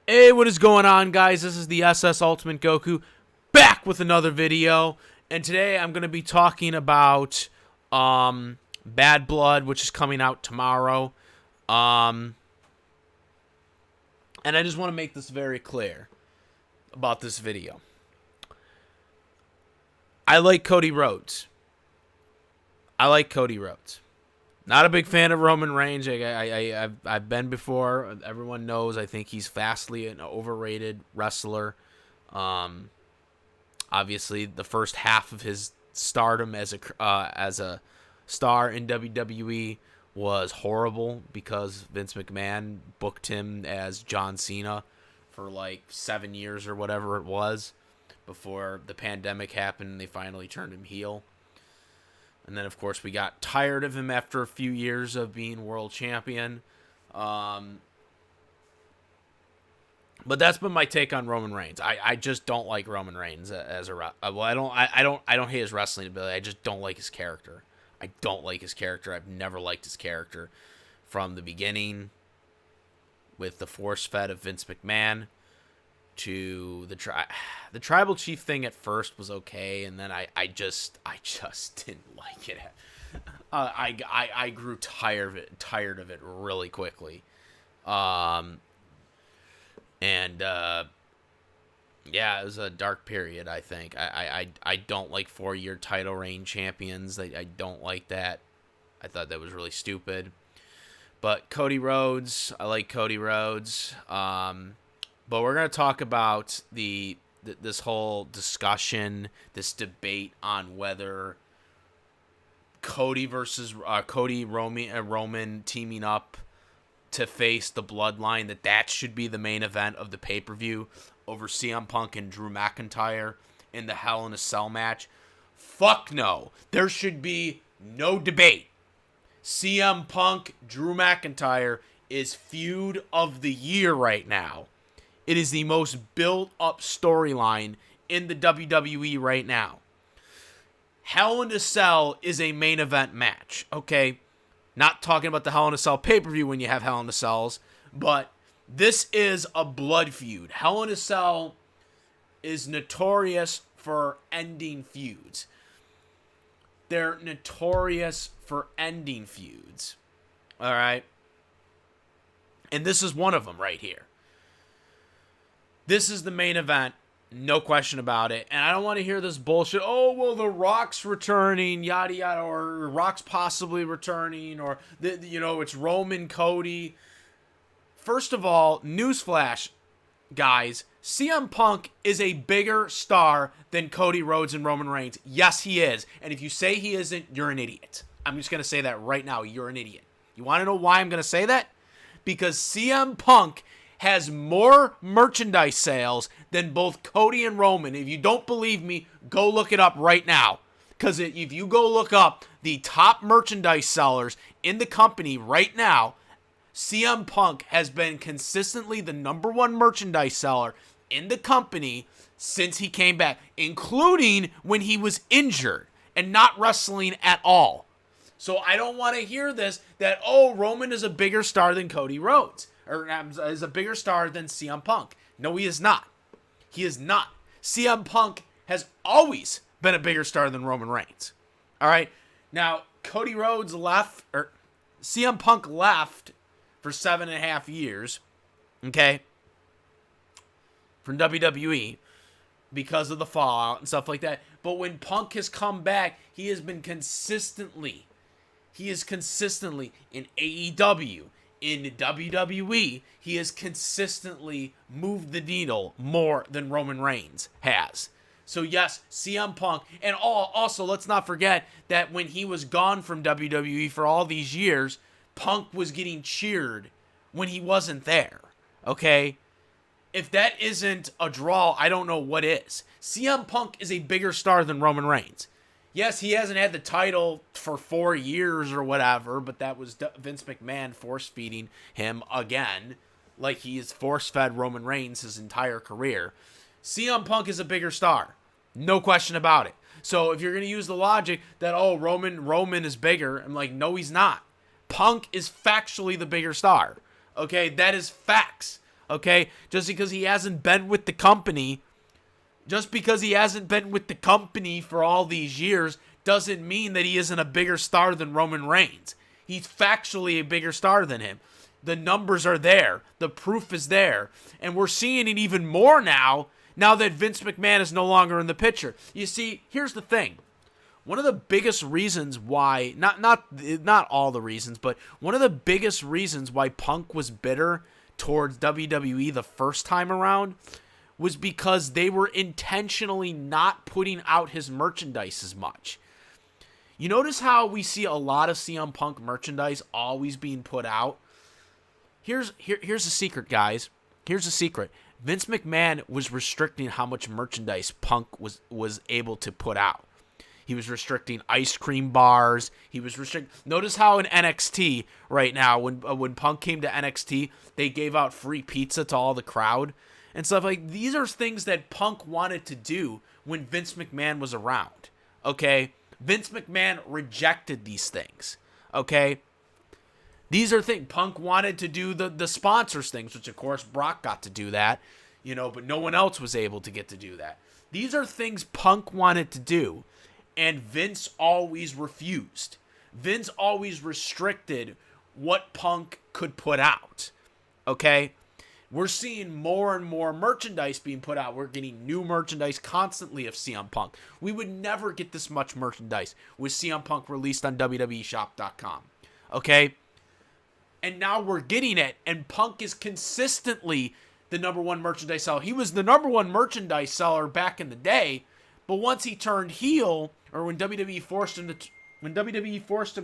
Hey, what is going on, guys? This is the SS Ultimate Goku back with another video, and today I'm going to be talking about Bad Blood, which is coming out tomorrow. And I just want to make this very clear about this video. I like Cody Rhodes. Not a big fan of Roman Reigns. I've been before. Everyone knows. I think he's vastly an overrated wrestler. Obviously, the first half of his stardom as a star in WWE was horrible because Vince McMahon booked him as John Cena for like 7 years or whatever it was before the pandemic happened and they finally turned him heel. And then, of course, we got tired of him after a few years of being world champion. But that's been my take on Roman Reigns. I just don't like Roman Reigns as a well. I don't hate his wrestling ability. I just don't like his character. I've never liked his character from the beginning, with the force fed of Vince McMahon to the tribal chief thing. At first was okay, and then I just didn't like it. I grew tired of it really quickly. Yeah, it was a dark period, I think. I don't like 4-year title reign champions. I don't like that. I thought that was really stupid. But Cody Rhodes, I like Cody Rhodes. But we're going to talk about this whole discussion, this debate on whether Cody versus Roman teaming up to face the Bloodline, that should be the main event of the pay-per-view over CM Punk and Drew McIntyre in the Hell in a Cell match. Fuck no. There should be no debate. CM Punk, Drew McIntyre is feud of the year right now. It is the most built-up storyline in the WWE right now. Hell in a Cell is a main event match, okay? Not talking about the Hell in a Cell pay-per-view when you have Hell in a Cells, but this is a blood feud. Hell in a Cell is notorious for ending feuds. They're notorious for ending feuds, all right? And this is one of them right here. This is the main event, no question about it. And I don't want to hear this bullshit, oh, well, The Rock's returning, yada, yada, or Rock's possibly returning, or, it's Roman, Cody. First of all, newsflash, guys, CM Punk is a bigger star than Cody Rhodes and Roman Reigns. Yes, he is. And if you say he isn't, you're an idiot. I'm just going to say that right now. You're an idiot. You want to know why I'm going to say that? Because CM Punk has more merchandise sales than both Cody and Roman. If you don't believe me, go look it up right now. Because if you go look up the top merchandise sellers in the company right now, CM Punk has been consistently the number one merchandise seller in the company since he came back, including when he was injured and not wrestling at all. So I don't want to hear this that, oh, Roman is a bigger star than Cody Rhodes, or is a bigger star than CM Punk. No, he is not. He is not. CM Punk has always been a bigger star than Roman Reigns. All right? Now, Cody Rhodes left, or CM Punk left for 7.5 years, okay, from WWE because of the fallout and stuff like that. But when Punk has come back, he is consistently in AEW, in WWE, he has consistently moved the needle more than Roman Reigns has. So yes, CM Punk, and also let's not forget that when he was gone from WWE for all these years, Punk was getting cheered when he wasn't there, okay? If that isn't a draw, I don't know what is. CM Punk is a bigger star than Roman Reigns. Yes, he hasn't had the title for 4 years or whatever, but that was Vince McMahon force-feeding him again, like he has force-fed Roman Reigns his entire career. CM Punk is a bigger star. No question about it. So if you're going to use the logic that, oh, Roman is bigger, I'm like, no, he's not. Punk is factually the bigger star. Okay, that is facts. Okay? Just because he hasn't been with the company, for all these years doesn't mean that he isn't a bigger star than Roman Reigns. He's factually a bigger star than him. The numbers are there. The proof is there. And we're seeing it even more now that Vince McMahon is no longer in the picture. You see, here's the thing. One of the biggest reasons why, not all the reasons, but one of the biggest reasons why Punk was bitter towards WWE the first time around was because they were intentionally not putting out his merchandise as much. You notice how we see a lot of CM Punk merchandise always being put out? Here's a secret, guys. Here's a secret. Vince McMahon was restricting how much merchandise Punk was able to put out. He was restricting ice cream bars. He was Notice how in NXT right now, when Punk came to NXT, they gave out free pizza to all the crowd and stuff like. These are things that Punk wanted to do when Vince McMahon was around. Okay, Vince McMahon rejected these things. Okay, these are things Punk wanted to do the sponsors things, which of course Brock got to do that, but no one else was able to get to do that. These are things Punk wanted to do. And Vince always refused. Vince always restricted what Punk could put out. Okay? We're seeing more and more merchandise being put out. We're getting new merchandise constantly of CM Punk. We would never get this much merchandise with CM Punk released on WWEshop.com. Okay? And now we're getting it, and Punk is consistently the number one merchandise seller. He was the number one merchandise seller back in the day, but once he turned heel, or when WWE forced him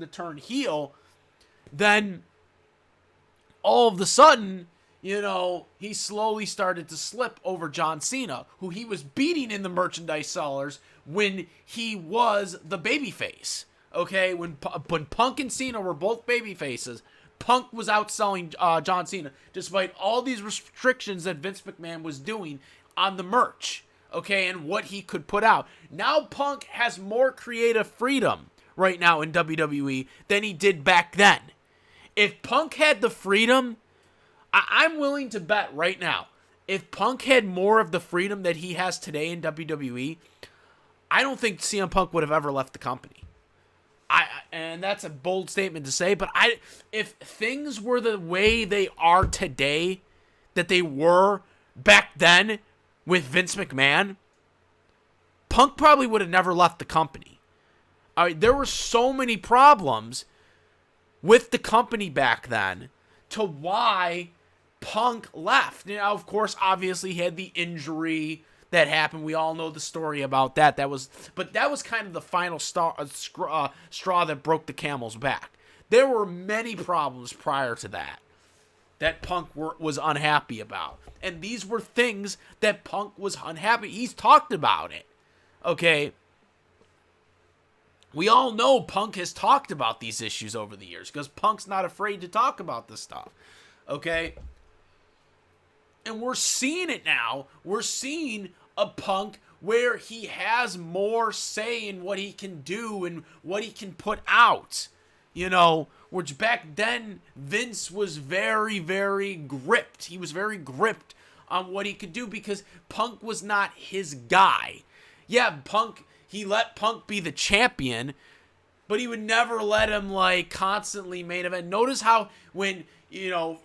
to turn heel, then all of a sudden, he slowly started to slip over John Cena, who he was beating in the merchandise sellers when he was the babyface. Okay, when Punk and Cena were both babyfaces, Punk was outselling John Cena, despite all these restrictions that Vince McMahon was doing on the merch. Okay, and what he could put out. Now Punk has more creative freedom right now in WWE than he did back then. If Punk had the freedom, I'm willing to bet right now, if Punk had more of the freedom that he has today in WWE, I don't think CM Punk would have ever left the company. And that's a bold statement to say, but if things were the way they are today, that they were back then, with Vince McMahon, Punk probably would have never left the company. There were so many problems with the company back then to why Punk left. Now, of course, obviously, he had the injury that happened. We all know the story about that. That was kind of the final straw that broke the camel's back. There were many problems prior to that Punk was unhappy about. And these were things that Punk was unhappy. He's talked about it. Okay? We all know Punk has talked about these issues over the years because Punk's not afraid to talk about this stuff. Okay? And we're seeing it now. We're seeing a Punk where he has more say in what he can do and what he can put out. Which back then, Vince was very, very gripped. He was very gripped on what he could do because Punk was not his guy. Yeah, he let Punk be the champion, but he would never let him, constantly main event. Notice how when,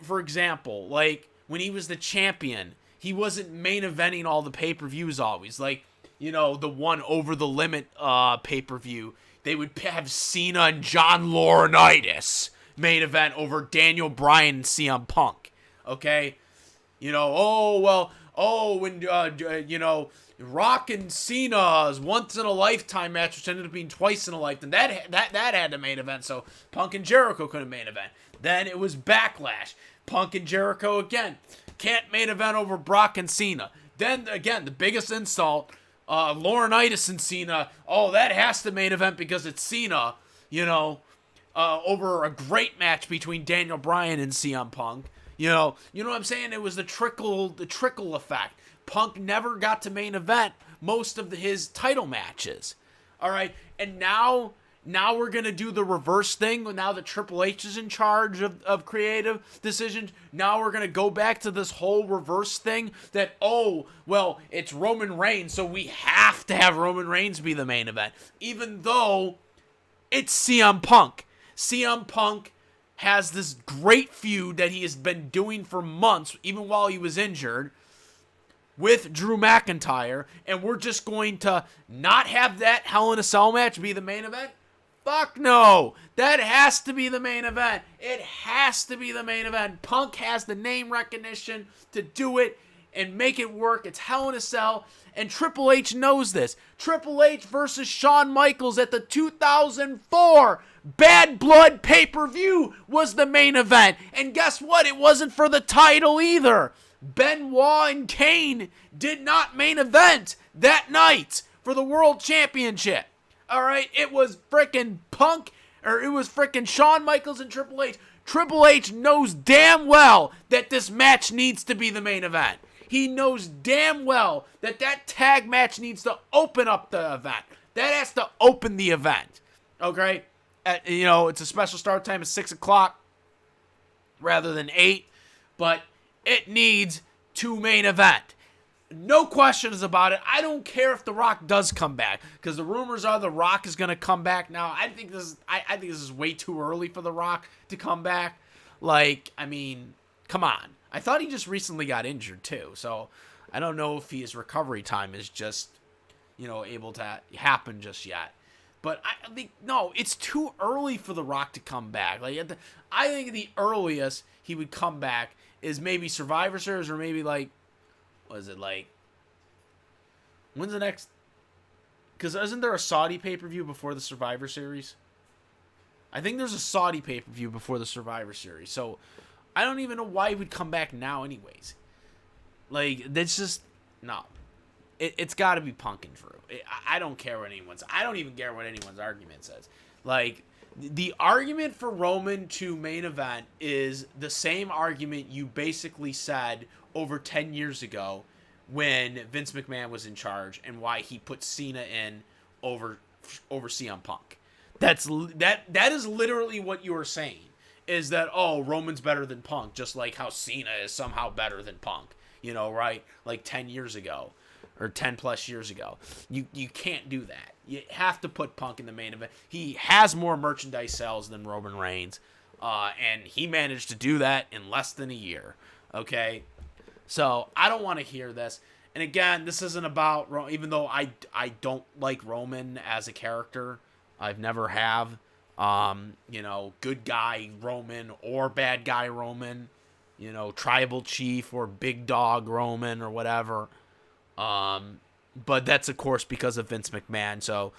for example, when he was the champion, he wasn't main eventing all the pay-per-views always. The one Over the Limit pay-per-view. They would have Cena and John Laurinaitis main event over Daniel Bryan and CM Punk. Okay? When Rock and Cena's once-in-a-lifetime match, which ended up being twice in a lifetime, that had to main event, so Punk and Jericho couldn't main event. Then it was Backlash. Punk and Jericho again. Can't main event over Brock and Cena. Then, again, the biggest insult, Laurinaitis and Cena, that has to main event because it's Cena, over a great match between Daniel Bryan and CM Punk. You know what I'm saying? It was the trickle effect. Punk never got to main event most of his title matches. All right, and now Now we're going to do the reverse thing. Now that Triple H is in charge of creative decisions, now we're going to go back to this whole reverse thing that, oh, well, it's Roman Reigns, so we have to have Roman Reigns be the main event. Even though it's CM Punk. CM Punk has this great feud that he has been doing for months, even while he was injured, with Drew McIntyre, and we're just going to not have that Hell in a Cell match be the main event? Fuck no. That has to be the main event. It has to be the main event. Punk has the name recognition to do it and make it work. It's Hell in a Cell, and Triple H knows this. Triple H versus Shawn Michaels at the 2004 Bad Blood pay-per-view was the main event. And guess what? It wasn't for the title either. Benoit and Kane did not main event that night for the World Championship. All right, it was freaking Punk, or it was freaking Shawn Michaels and Triple H. Triple H knows damn well that this match needs to be the main event. He knows damn well that that tag match needs to open up the event. That has to open the event. Okay? It's a special start time of 6 o'clock rather than 8, but it needs to main event. No questions about it. I don't care if The Rock does come back, because the rumors are The Rock is going to come back now. I think this is way too early for The Rock to come back. Come on. I thought he just recently got injured too, so I don't know if his recovery time is just, able to happen just yet. But I think, no, it's too early for The Rock to come back. I think the earliest he would come back is maybe Survivor Series, or maybe when's the next? Because isn't there a Saudi pay-per-view before the Survivor Series? I think there's a Saudi pay-per-view before the Survivor Series. So I don't even know why he would come back now anyways. That's just, no. It's got to be Punk and Drew. I don't care what I don't even care what anyone's argument says. The argument for Roman to main event is the same argument you basically said over 10 years ago when Vince McMahon was in charge, and why he put Cena in over CM Punk. That is literally what you were saying, is that, oh, Roman's better than Punk, just like how Cena is somehow better than Punk, right? 10 years ago, or 10 plus years ago. You can't do that. You have to put Punk in the main event. He has more merchandise sales than Roman Reigns, and he managed to do that in less than a year, okay? So I don't want to hear this. And again, this isn't about, even though I don't like Roman as a character, I've never have, good guy Roman or bad guy Roman, tribal chief or big dog Roman or whatever. But that's, of course, because of Vince McMahon. So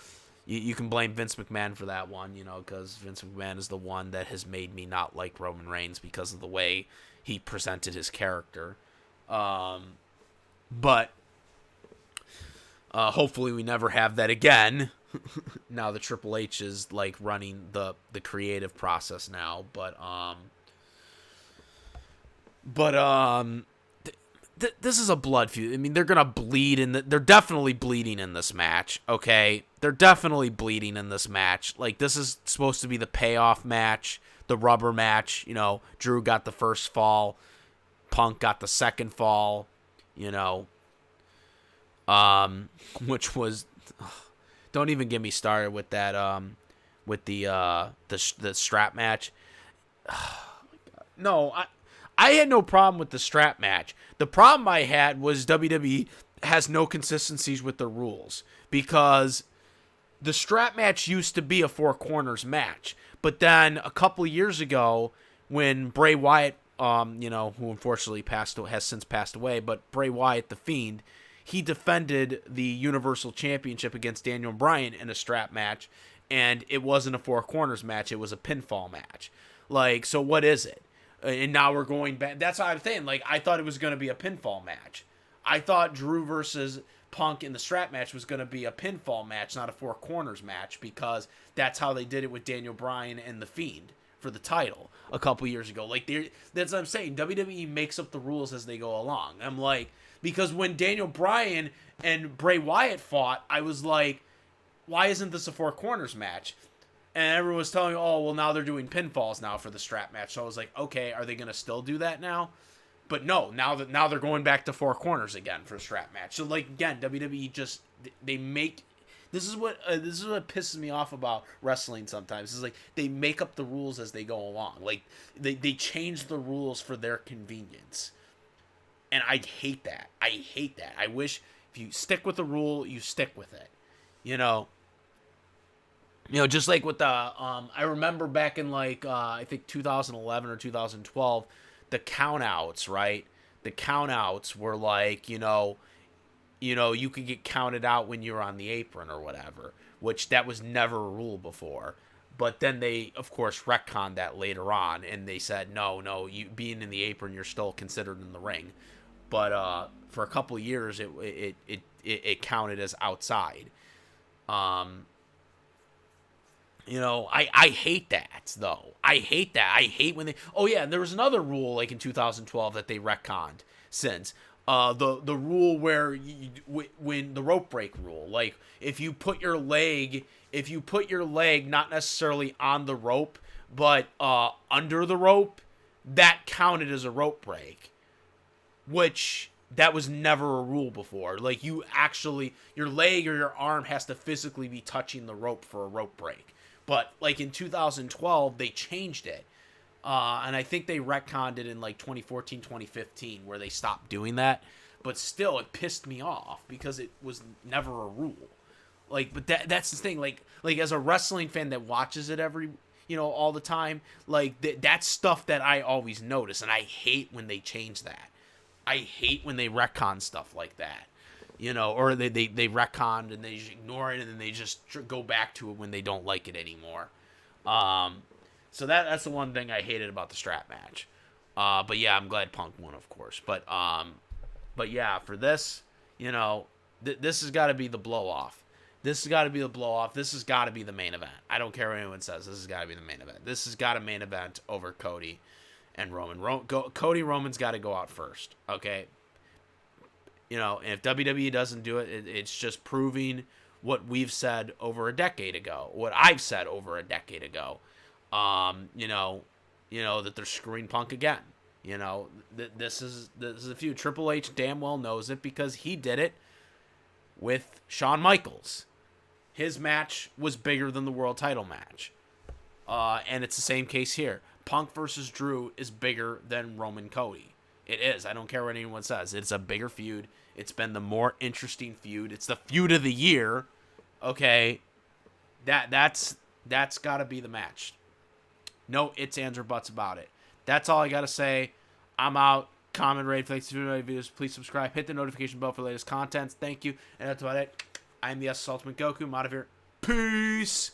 you can blame Vince McMahon for that one, because Vince McMahon is the one that has made me not like Roman Reigns because of the way he presented his character. But hopefully we never have that again. Now that Triple H is running the creative process now. This is a blood feud. They're gonna bleed they're definitely bleeding in this match. Okay, they're definitely bleeding in this match. This is supposed to be the payoff match, the rubber match. Drew got the first fall, Punk got the second fall. Which was, don't even get me started with that. With the strap match. No, I had no problem with the strap match. The problem I had was WWE has no consistencies with the rules, because the strap match used to be a four corners match. But then a couple of years ago, when Bray Wyatt, who unfortunately has since passed away, but Bray Wyatt, the Fiend, he defended the Universal Championship against Daniel Bryan in a strap match, and it wasn't a four corners match, it was a pinfall match. So what is it? And now we're going back. That's what I'm saying. I thought it was going to be a pinfall match. I thought Drew versus Punk in the strap match was going to be a pinfall match, not a four corners match, because that's how they did it with Daniel Bryan and The Fiend for the title a couple years ago. That's what I'm saying. WWE makes up the rules as they go along. Because when Daniel Bryan and Bray Wyatt fought, I was like, why isn't this a four corners match? And everyone was telling me, oh, well, now they're doing pinfalls now for the strap match. So I was like, okay, are they going to still do that now? But no, now they're going back to four corners again for a strap match. So like again, WWE just they make this is what pisses me off about wrestling sometimes. Is like they make up the rules as they go along. Like they change the rules for their convenience. And I hate that. I wish if you stick with the rule, you stick with it. You know, just like with the I remember back in like I think 2011 or 2012, the countouts, right? The countouts were like, you could get counted out when you were on the apron or whatever, which that was never a rule before. But then they, of course, retconned that later on, and they said, no, you being in the apron, you're still considered in the ring. But for a couple of years, it counted as outside. I hate that, though. I hate that. I hate when they... Oh, yeah, and there was another rule, like, in 2012 that they retconned since. The rule where when the rope break rule, like, if you put your leg not necessarily on the rope, but under the rope, that counted as a rope break. Which... that was never a rule before. Like, your leg or your arm has to physically be touching the rope for a rope break. But, like, in 2012, they changed it. And I think they retconned it in, like, 2014, 2015, where they stopped doing that. But still, it pissed me off because it was never a rule. Like, but that's the thing. Like as a wrestling fan that watches it all the time, like, that's stuff that I always notice. And I hate when they change that. I hate when they retcon stuff like that. Or they retconned and they just ignore it and then they just go back to it when they don't like it anymore. So that's the one thing I hated about the strap match. But yeah, I'm glad Punk won, of course. But yeah, for this, this has got to be the blow off. This has got to be the blow off. This has got to be the main event. I don't care what anyone says. This has got to be the main event. This has got a main event over Cody and Roman. Cody Roman's got to go out first. Okay. And if WWE doesn't do it, it's just proving what we've said over a decade ago, what I've said over a decade ago. That they're screwing Punk again. This is a feud. Triple H damn well knows it because he did it with Shawn Michaels. His match was bigger than the world title match. And it's the same case here. Punk versus Drew is bigger than Roman Cody. It is. I don't care what anyone says. It's a bigger feud. It's been the more interesting feud. It's the feud of the year. Okay. That's got to be the match. No ifs, ands, or buts about it. That's all I got to say. I'm out. Comment, rate, thanks for my videos. Please subscribe. Hit the notification bell for the latest content. Thank you. And that's about it. I'm the Ultimate Goku. I'm out of here. Peace.